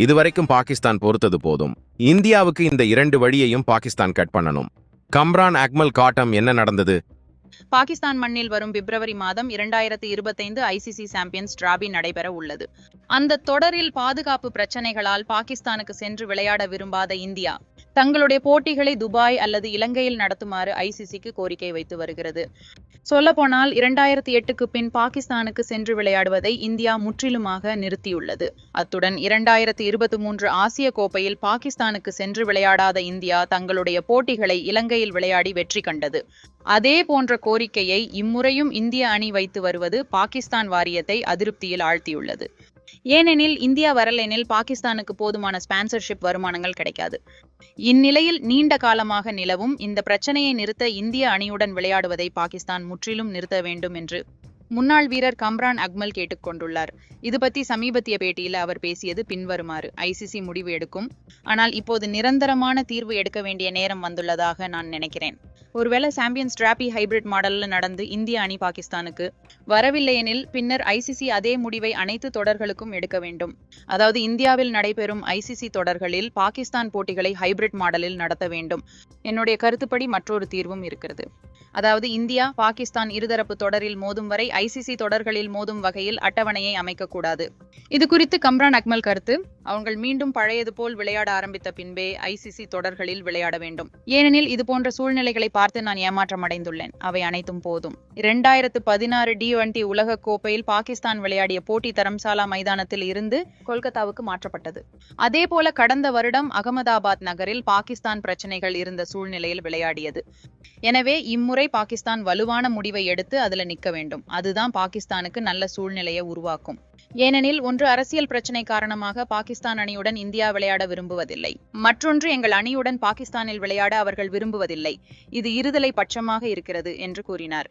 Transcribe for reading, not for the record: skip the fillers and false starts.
இதுவரைக்கும் பாகிஸ்தான் பொறுத்தது போதும். இந்தியாவுக்கு இந்த 2 வழியையும் பாகிஸ்தான் கட் பண்ணணும். கம்ரான் அக்மல் காட்டம் என்ன நடந்தது? பாகிஸ்தான் மண்ணில் வரும் பிப்ரவரி மாதம் 2025 ஐசிசி சாம்பியன்ஸ் டிராபி நடைபெற உள்ளது. அந்த தொடரில் பாதுகாப்பு பிரச்சனைகளால் பாகிஸ்தானுக்கு சென்று விளையாட விரும்பாத இந்தியா தங்களுடைய போட்டிகளை துபாய் அல்லது இலங்கையில் நடத்துமாறு ஐசிசிக்கு கோரிக்கை வைத்து வருகிறது. சொல்லப்போனால் 2008க்கு பின் பாகிஸ்தானுக்கு சென்று விளையாடுவதை இந்தியா முற்றிலுமாக நிறுத்தியுள்ளது. அத்துடன் 2023 ஆசிய கோப்பையில் பாகிஸ்தானுக்கு சென்று விளையாடாத இந்தியா தங்களுடைய போட்டிகளை இலங்கையில் விளையாடி வெற்றி கண்டது. அதே போன்ற கோரிக்கையை இம்முறையும் இந்திய அணி வைத்து வருவது பாகிஸ்தான் வாரியத்தை அதிருப்தியில் ஆழ்த்தியுள்ளது. ஏனெனில் இந்தியா வரலெனில் பாகிஸ்தானுக்கு போதுமான ஸ்பான்சர்ஷிப் வருமானங்கள் கிடைக்காது. இந்நிலையில் நீண்ட காலமாக நிலவும் இந்த பிரச்சனையை நிறுத்த இந்திய அணியுடன் விளையாடுவதை பாகிஸ்தான் முற்றிலும் நிறுத்த வேண்டும் என்று முன்னாள் வீரர் கம்ரான் அக்மல் கேட்டுக்கொண்டுள்ளார். இது பற்றி சமீபத்திய பேட்டியில் அவர் பேசியது பின்வருமாறு: ஐசிசி முடிவு எடுக்கும், ஆனால் இப்போது நிரந்தரமான தீர்வு எடுக்க வேண்டிய நேரம் வந்துள்ளதாக நான் நினைக்கிறேன். ஒருவேளை சாம்பியன்ஸ் டிராபி ஹைபிரிட் மாடலில் நடந்து இந்திய அணி பாகிஸ்தானுக்கு வரவில்லையெனில் பின்னர் ஐசிசி அதே முடிவை அனைத்து தொடர்களுக்கும் எடுக்க வேண்டும். அதாவது இந்தியாவில் நடைபெறும் ஐசிசி தொடர்களில் பாகிஸ்தான் போட்டிகளை ஹைபிரிட் மாடலில் நடத்த வேண்டும். என்னுடைய கருத்துப்படி மற்றொரு தீர்வும் இருக்கிறது. அதாவது இந்தியா பாகிஸ்தான் இருதரப்பு தொடரில் மோதும் வரை ஐசிசி தொடர்களில் மோதும் வகையில் அட்டவணையை அமைக்கக்கூடாது. இது குறித்து கம்ரான் அக்மல் கருத்து: அவங்கள் மீண்டும் பழையது போல் விளையாட ஆரம்பித்த பின்பே ஐசிசி தொடர்களில் விளையாட வேண்டும். ஏனெனில் இது போன்ற சூழ்நிலைகளை பார்த்து நான் ஏமாற்றம் அடைந்துள்ளேன். அவை அனைத்தும் போதும். 2016 T20 உலக கோப்பையில் பாகிஸ்தான் விளையாடிய போட்டி தரம்சாலா மைதானத்தில் இருந்து கொல்கத்தாவுக்கு மாற்றப்பட்டது. அதே போல கடந்த வருடம் அகமதாபாத் நகரில் பாகிஸ்தான் பிரச்சனைகள் இருந்த சூழ்நிலையில் விளையாடியது. எனவே இம்முறை பாகிஸ்தான் வலுவான முடிவை எடுத்து அதுல நிக்க வேண்டும். அதுதான் பாகிஸ்தானுக்கு நல்ல சூழ்நிலையை உருவாக்கும். ஏனெனில் ஒன்று அரசியல் பிரச்சனை காரணமாக பாகிஸ்தான் அணியுடன் இந்தியா விளையாட விரும்புவதில்லை, மற்றொன்று எங்கள் அணியுடன் பாகிஸ்தானில் விளையாட அவர்கள் விரும்புவதில்லை. இது இருதலை பட்சமாக இருக்கிறது என்று கூறினார்.